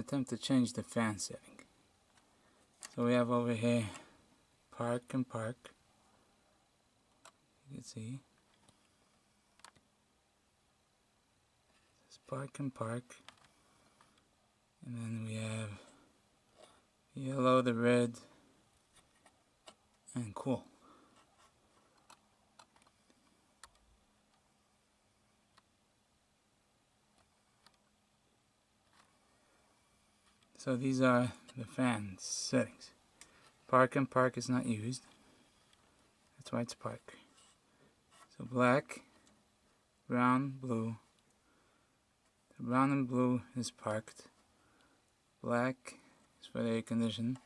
attempt to change the fan setting. So we have over here park and park. You can see it's park and park, and then we have yellow, the red, and cool. So these are the fan settings. Park and park is not used. That's why it's park. So black, brown, blue. The brown and blue is parked. Black is for the air condition.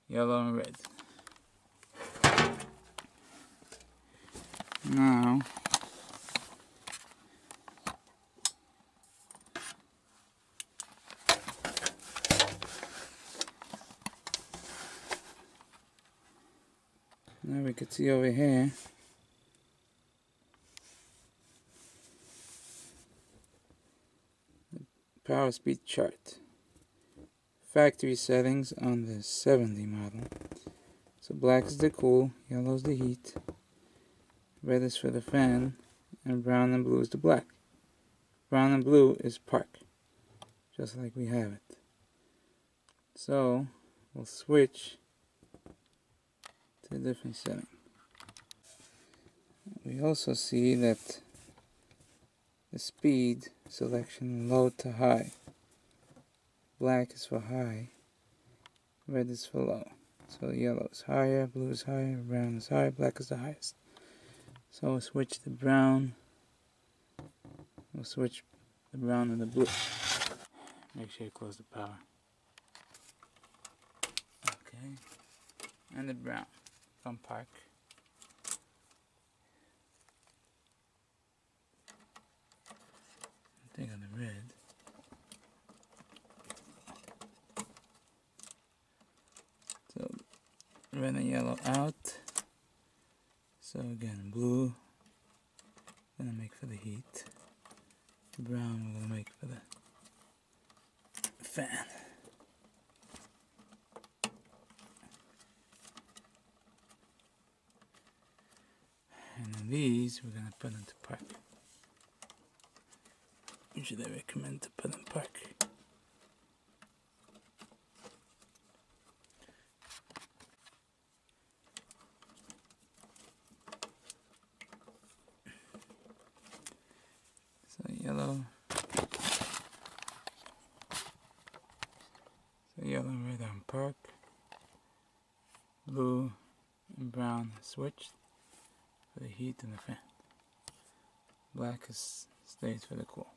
Yellow and red. Now we can see over here the power speed chart. Factory settings on the 70 model. So black is the cool, yellow is the heat, red is for the fan, and brown and blue is the black. Brown and blue is park, just like we have it. So we'll switch to a different setting. We also see that the speed selection low to high. Black is for high, red is for low. So yellow is higher, blue is higher, brown is higher, black is the highest. So we'll switch to brown. We'll switch the brown and the blue. Make sure you close the power. Okay. And the brown from park. Take on the red. So red and yellow out. So again, blue we're gonna make for the heat. Brown we're gonna make for the fan. And then these we're gonna put into park. Usually I recommend to put in park. So yellow and red on park. Blue and brown switched for the heat and the fan. Black stays for the cool.